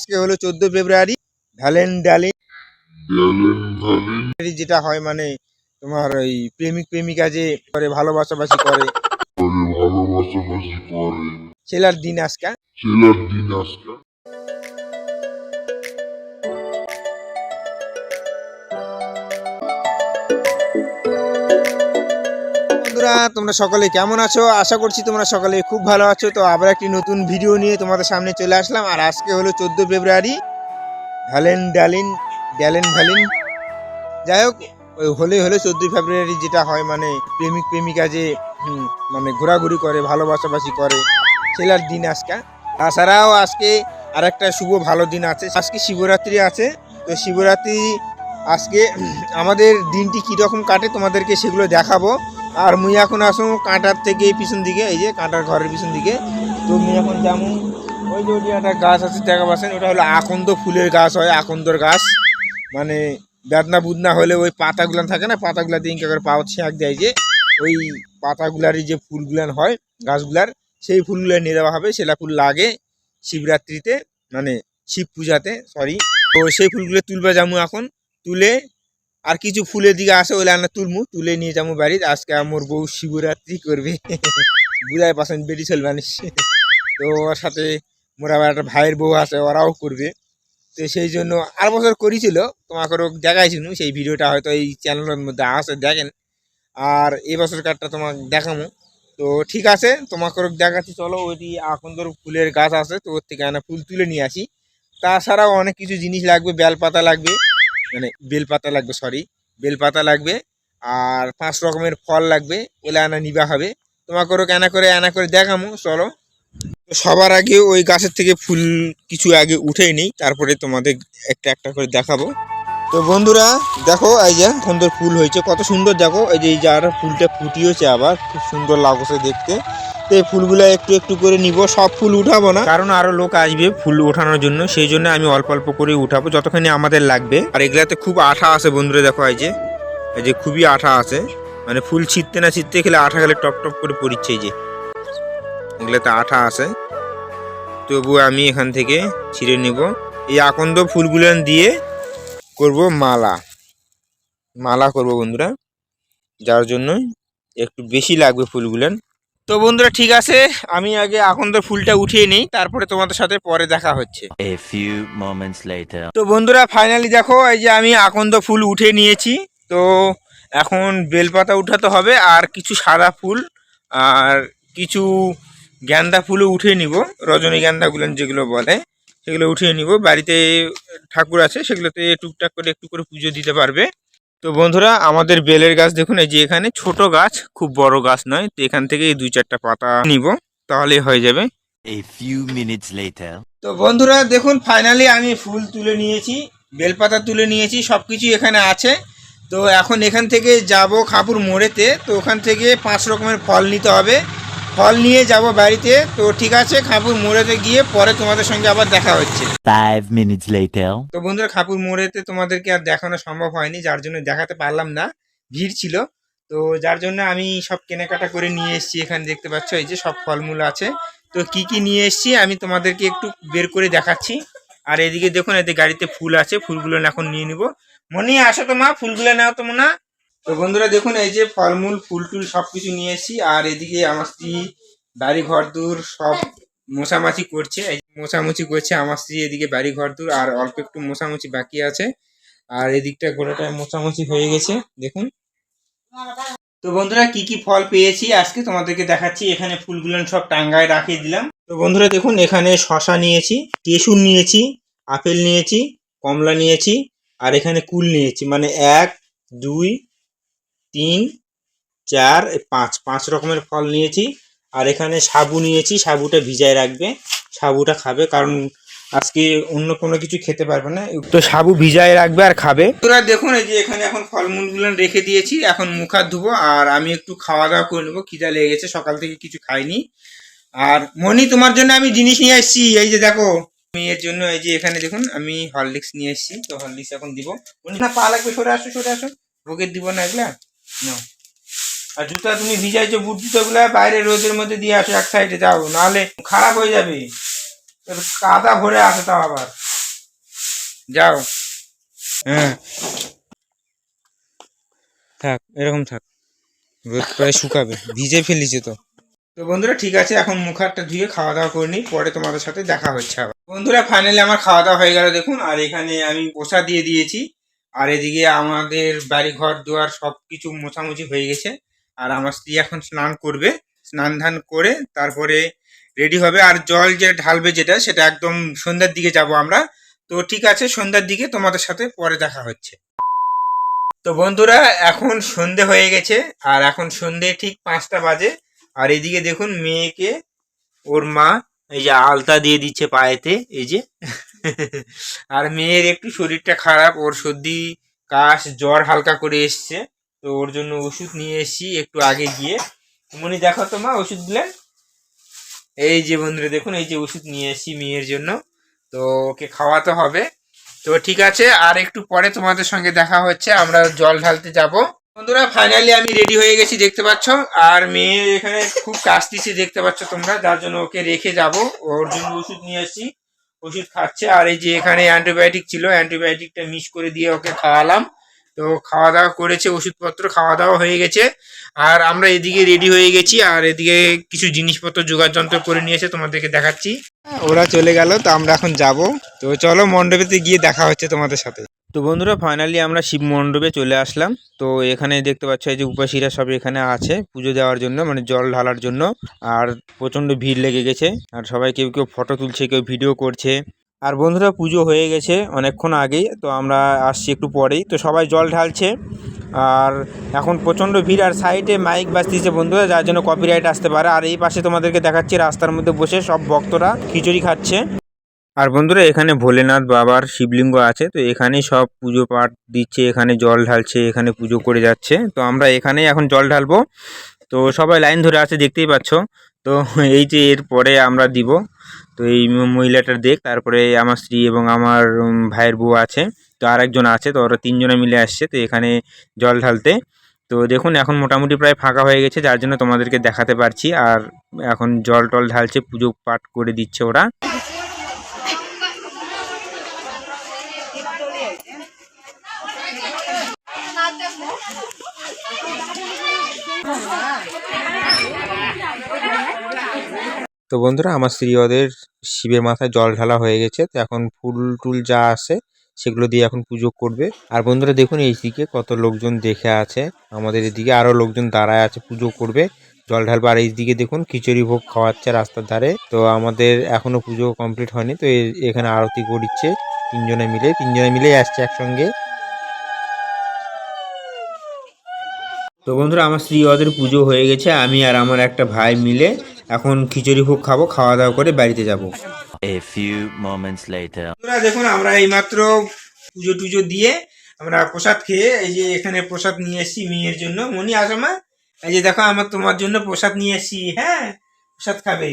আজকে হলো 14 ফেব্রুয়ারি। ভ্যালেন্টাইন যেটা হয় মানে তোমার ওই প্রেমিক প্রেমিকা যে করে ভালোবাসাবাসি করে ছেলের দিন আজকে। বন্ধুরা তোমরা সকলে কেমন আছো? আশা করছি তোমরা সকলে খুব ভালো আছো। তো আবার একটি নতুন ভিডিও নিয়ে তোমাদের সামনে চলে আসলাম। আর আজকে হলো 14 ফেব্রুয়ারি, ভ্যালেন্টাইন। যাই হোক, ওই হলেই হলো 14 ফেব্রুয়ারি যেটা হয় মানে প্রেমিক প্রেমিকা যে মানে ঘোরাঘুরি করে ভালোবাসাবাসি করে ছেলের দিন আজকে। তাছাড়াও আজকে আর একটা শুভ ভালো দিন আছে, আজকে শিবরাত্রি আছে। তো শিবরাত্রি আজকে আমাদের দিনটি কীরকম কাটে তোমাদেরকে সেগুলো দেখাবো। আর মুই এখন আসো কাঁটার থেকে পিছন দিকে, এই যে কাঁটার ঘরের পিছন দিকে। তো মুই এখন যেমন ওই যে ওটি একটা গাছ আছে দেখা পাচ্ছেন, ওটা হলো আকন্দ ফুলের গাছ হয়, আকন্দর গাছ। মানে বেদনা বুদনা হলে ওই পাতাগুলান থাকে না, পাতাগুলা দিয়ে ইনকা করে পাওয়া ছ্যাঁক দেয়, যে ওই পাতাগুলারই যে ফুলগুলান হয় গাছগুলার, সেই ফুলগুলো নিয়ে দেওয়া হবে। সেটা ফুল লাগে শিবরাত্রিতে, মানে শিব পূজাতে সরি। তো সেই ফুলগুলো তুলবা যাবো এখন, তুলে আর কিছু ফুলের দিকে আসে ওইলে আনা তুলমু, তুলে নিয়ে যাবো বাড়িতে। আজকে আমার বউ শিবরাত্রি করবে বুঝাই পাচ্ছেন, বেটি ছেলে মানুষ। তো ওর সাথে মোর আবার একটা ভাইয়ের বউ আছে, ওরাও করবে। তো সেই জন্য আর বছর করেছিল, তোমাকে দেখাইছিল, সেই ভিডিওটা হয়তো এই চ্যানেলের মধ্যে আছে, দেখেন। আর এই বছর কার্ডটা তোমাকে দেখাবো। তো ঠিক আছে, তোমাকে দেখাচ্ছি, চলো। ওইটি আকন্দর ফুলের গাছ আছে, তো ওর থেকে আনা ফুল তুলে নিয়ে আসি। তাছাড়াও অনেক কিছু জিনিস লাগবে, বেলপাতা লাগবে, মানে বেলপাতা লাগবে সরি, বেলপাতা লাগবে। আর 5 রকমের ফল লাগবে, ওলা আনা নিবা হবে। তোমাকে আনা করে দেখামো, চলো। সবার আগে ওই গাছের থেকে ফুল কিছু আগে উঠেই নেই, তারপরে তোমাদের একটা একটা করে দেখাবো। তো বন্ধুরা দেখো, এই যে সুন্দর ফুল হয়েছে, কত সুন্দর দেখো। এই যে যার ফুলটা ফুটিয়েছে, আবার খুব সুন্দর লাগছে দেখতে। তো এই ফুলগুলো একটু একটু করে নিব, সব ফুল উঠাবো না, কারণ আরো লোক আসবে ফুল ওঠানোর জন্য, সেই জন্য আমি অল্প অল্প করে উঠাবো যতখানি আমাদের লাগবে। আর এগুলাতে খুব আঠা আছে বন্ধুরা, দেখো এই যে খুবই আঠা আছে, মানে ফুল ছিঁড়তে না ছিঁড়তে খেলে আঠা খেলে টপ টপ করে পড়ছে। এই যে এগুলাতে আঠা আছে, তবু আমি এখান থেকে ছিঁড়ে নিব। এই আকন্দ ফুলগুলো দিয়ে করব মালা করব বন্ধুরা, যার জন্য একটু বেশি লাগবে ফুলগুলো। তো বন্ধুরা ঠিক আছে, আমি আগে আকন্দ ফুলটা উঠিয়ে নিই, তারপরে তোমাদের সাথে পরে দেখা হচ্ছে। তো বন্ধুরা ফাইনালি দেখো, এই যে আমি আকন্দ ফুল উঠে নিয়েছি। তো এখন বেলপাতা উঠাতে হবে, আর কিছু সাদা ফুল আর কিছু গাঁদা ফুলও উঠিয়ে নিব, রজনীগন্ধাগুলো যেগুলো বলে সেগুলো উঠিয়ে নিব। বাড়িতে ঠাকুর আছে, সেগুলোতে টুকটাক করে একটু করে পুজো দিতে পারবে। তো বন্ধুরা আমাদের বেলের গাছ দেখুন, এই যে এখানে ছোট গাছ, খুব বড় গাছ নয়। তো এখান থেকে এই 2-4টা পাতা নিব, তাহলেই হয়ে যাবে। তো বন্ধুরা দেখুন ফাইনালি আমি ফুল তুলে নিয়েছি, বেলপাতা তুলে নিয়েছি, সবকিছু এখানে আছে। তো এখন এখান থেকে যাব খাপুর মোড়েতে। তো ওখান থেকে 5 রকমের ফল নিতে হবে, ফল নিয়ে যাব বাড়িতে। তো ঠিক আছে, খাপুর মোড়েতে গিয়ে পরে তোমাদের সঙ্গে আবার দেখা হচ্ছে। 5 minutes later. তো বন্ধুরা খাপুর মোড়েতে তোমাদেরকে আর দেখানো সম্ভব হয়নি, যার জন্য দেখাতে পারলাম না, ভিড় ছিল। তো যার জন্য আমি সব কেনাকাটা করে নিয়ে এসেছি। এখানে দেখতে পাচ্ছ এই যে সব ফলমূল আছে। তো কি কি নিয়ে এসেছি আমি তোমাদেরকে একটু বের করে দেখাচ্ছি। আর এদিকে দেখুন, এতে গাড়িতে ফুল আছে, ফুলগুলো এখন নিয়ে নিব। মনি আসো তো মা, ফুলগুলো নাও তো মনে। তো বন্ধুরা দেখুন, এই যে ফলমূল ফুল টুল সব কিছু নিয়ে এসেছি। আর এদিকে আমার স্ত্রী বাড়ি ঘর দূর সব মোছামাছি করছে, মোছামুছি করছে আমার স্ত্রী। এদিকে বাড়ি ঘর দূর আর অল্প একটু মোছামুছি বাকি আছে। আর এদিকটা গোটাটা মোছামুছি হয়ে গেছে দেখুন। তো বন্ধুরা কি কি ফল পেয়েছি আজকে তোমাদেরকে দেখাচ্ছি। এখানে ফুলগুলো সব টাঙ্গায় রাখিয়ে দিলাম। তো বন্ধুরা দেখুন, এখানে শশা নিয়েছি, কেশর নিয়েছি, আপেল নিয়েছি, কমলা নিয়েছি, আর এখানে কুল নিয়েছি। মানে 1 2 3 4 5 রকমের ফল নিয়েছি। আর এখানে সাবু নিয়েছি, সাবুটা ভিজায় রাখবে, সাবুটা খাবে, কারণ আজকে অন্য কোনো কিছু খেতে পারবে না, তো সাবু ভিজায় রাখবে আর খাবে। তোরা দেখুন, এই যে এখানে এখন ফলমূলগুলো রেখে দিয়েছি, এখন মুখ হাত ধুবো আর আমি একটু খাওয়া দাওয়া করে নেবো, খিদা লেগে গেছে, সকাল থেকে কিছু খাইনি। আর মনি তোমার জন্য আমি জিনিস নিয়ে এসেছি, এই যে দেখো মেয়ের জন্য। এই যে এখানে দেখুন আমি হরলিক্স নিয়ে এসেছি, তো হরলিক্স এখন দিব। না পা লাগবে, সরে আসো, ভোগের দিব না এগুলা নাও। আর জুতা তুমি ভিজাইছো, বুট জুতোগুলা বাইরে রোদের মধ্যে দিয়ে আসো, এক সাইডে যাও, নাহলে খারাপ হয়ে যাবে, কাদা ভরে আসে তাও আবার। যাও। হ্যাঁ থাক, এরকম থাক, রোদ প্রায় শুকাবে, ভিজে ফেলিছে তো। তো বন্ধুরা ঠিক আছে, এখন মুখ হাতটা ধুয়ে খাওয়া দাওয়া করে নিই, পরে তোমাদের সাথে দেখা হচ্ছে আবার। বন্ধুরা ফাইনালি আমার খাওয়া দাওয়া হয়ে গেল দেখুন, আর এখানে আমি পোষা দিয়ে দিয়েছি, আর এদিকে আমাদের বাড়ি ঘর দুয়ার সব কিছু মোছামুছি হয়ে গেছে। আর আমার স্ত্রী এখন স্নান করবে, স্নান ধান করে তারপরে রেডি হবে। আর জল যে ঢালবে যেটা, সেটা একদম সন্ধ্যার দিকে যাব আমরা। তো ঠিক আছে, সন্ধ্যার দিকে তোমাদের সাথে পরে দেখা হচ্ছে। তো বন্ধুরা এখন সন্ধে হয়ে গেছে, আর এখন সন্ধে ঠিক 5টা বাজে। আর এইদিকে দেখুন মেয়েকে ওর মা এই যে আলতা দিয়ে দিচ্ছে পায়েতে, এই যে। আর মেয়ের একটু শরীরটা খারাপ, ওর সর্দি কাশ জ্বর হালকা করে এসছে, তো ওর জন্য ওষুধ নিয়ে এসছি একটু আগে গিয়ে। মনি দেখো তো মা ওষুধ দিলেন, এই যে বন্ধুরা দেখুন এই যে ওষুধ নিয়ে এসছি মেয়ের জন্য, তো ওকে খাওয়াতে হবে। তো ঠিক আছে, আর একটু পরে তোমাদের সঙ্গে দেখা হচ্ছে, আমরা জল ঢালতে যাব। বন্ধুরা ফাইনালি আমি রেডি হয়ে গেছি দেখতে পাচ্ছ, আর মেয়ে এখানে খুব কাশতেছে দেখতে পাচ্ছ তোমরা, যার জন্য ওকে রেখে যাব। ওর জন্য ওষুধ নিয়ে আসছি, ওষুধ খাচ্ছে। আর এই যে এখানে অ্যান্টিবায়োটিক ছিল, অ্যান্টিবায়োটিকটা মিক্স করে দিয়ে ওকে খাওয়ালাম। তো খাওয়া দাওয়া করেছে, ওষুধপত্র খাওয়া দাওয়া হয়ে গেছে। আর আমরা এদিকে রেডি হয়ে গেছি, আর এদিকে কিছু জিনিসপত্র জোগাড় যন্ত্র করে নিয়েছে, তোমাদেরকে দেখাচ্ছি। ওরা চলে গেল, তো আমরা এখন যাব। তো চলো মণ্ডপেতে গিয়ে দেখা হচ্ছে তোমাদের সাথে। তো বন্ধুরা ফাইনালি আমরা শিব মণ্ডপে চলে আসলাম। তো এখানে দেখতে পাচ্ছ এই যে উপাসীরা সব এখানে আছে পুজো দেওয়ার জন্য, মানে জল ঢালার জন্য। আর প্রচণ্ড ভিড় লেগে গেছে, আর সবাই কেউ কেউ ফটো তুলছে, কেউ ভিডিও করছে। আর বন্ধুরা পুজো হয়ে গেছে অনেকক্ষণ আগেই, তো আমরা আসছি একটু পরেই। তো সবাই জল ঢালছে, আর এখন প্রচণ্ড ভিড়, আর সাইডে মাইক বাজতেছে বন্ধুরা, যার জন্য কপিরাইট আসতে পারে। আর এই পাশে তোমাদেরকে দেখাচ্ছি রাস্তার মধ্যে বসে সব ভক্তরা খিচুড়ি খাচ্ছে। আর বন্ধুরা এখানে ভোলেনাথ বাবার শিবলিঙ্গ আছে, তো এখানেই সব পুজো পাঠ দিচ্ছে, এখানে জল ঢালছে, এখানে পুজো করে যাচ্ছে। তো আমরা এখানেই এখন জল ঢালবো। তো সবাই লাইন ধরে আছে দেখতেই পাচ্ছ। তো এই যে এর পরে আমরা দিব। তো এই মহিলাটার দেখ, তারপরে আমার স্ত্রী এবং আমার ভাইয়ের বউ আছে, তো আরেকজন আছে, তো ওরা 3জনে মিলে আসছে তো এখানে জল ঢালতে। তো দেখুন এখন মোটামুটি প্রায় ফাঁকা হয়ে গেছে, যার জন্য তোমাদেরকে দেখাতে পারছি। আর এখন জল টল ঢালছে, পুজো পাঠ করে দিচ্ছে ওরা। তো বন্ধুরা আমার স্ত্রী ওদের শিবের মাথায় জল ঢালা হয়ে গেছে, তো এখন ফুল টুল যা আছে সেগুলো দিয়ে এখন পুজো করবে। আর বন্ধুরা দেখুন এইদিকে কত লোকজন দেখে আছে, আমাদের এদিকে আরো লোকজন দাঁড়ায় আছে পুজো করবে, জল ঢালবে। আর এইদিকে দেখুন খিচুড়ি ভোগ খাওয়াচ্ছে রাস্তার ধারে। তো আমাদের এখনো পুজো কমপ্লিট হয়নি, তো এখানে আরতি করছে 3জনে মিলে আসছে একসঙ্গে। তো বন্ধুরা আমার স্ত্রী ওদের পুজো হয়ে গেছে, আমি আর আমার একটা ভাই মিলে এখন খিচুড়ি ভোগ খাবো, খাওয়া দাওয়া করে বাড়িতে যাব। A few moments later. বন্ধুরা দেখুন আমরা এইমাত্র পুজো টুজো দিয়ে আমরা প্রসাদ খেয়ে এই যে এখানে প্রসাদ নিয়ে এসেছি মেয়ের জন্য। মনি আসো মা, এই যে দেখো আমার তোমার জন্য প্রসাদ নিয়ে এসেছি, হ্যাঁ প্রসাদ খাবে।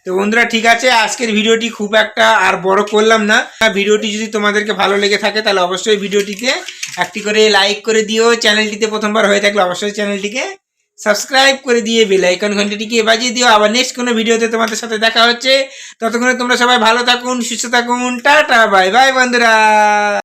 তো বন্ধুরা ঠিক আছে, আজকের ভিডিওটি খুব একটা আর বড় করলাম না। ভিডিওটি যদি তোমাদেরকে ভালো লেগে থাকে তাহলে অবশ্যই ভিডিওটিতে একটি করে লাইক করে দিও। চ্যানেলটিতে প্রথমবার হয়ে থাকলে অবশ্যই চ্যানেলটিকে সাবস্ক্রাইব করে দিয়ে বেল আইকন ঘন্টাটিকে বাজিয়ে দিও। আবার নেক্সট কোনো ভিডিওতে তোমাদের সাথে দেখা হচ্ছে। ততক্ষণে তোমরা সবাই ভালো থাকুন, সুস্থ থাকুন, টাটা বাই বাই বন্ধুরা।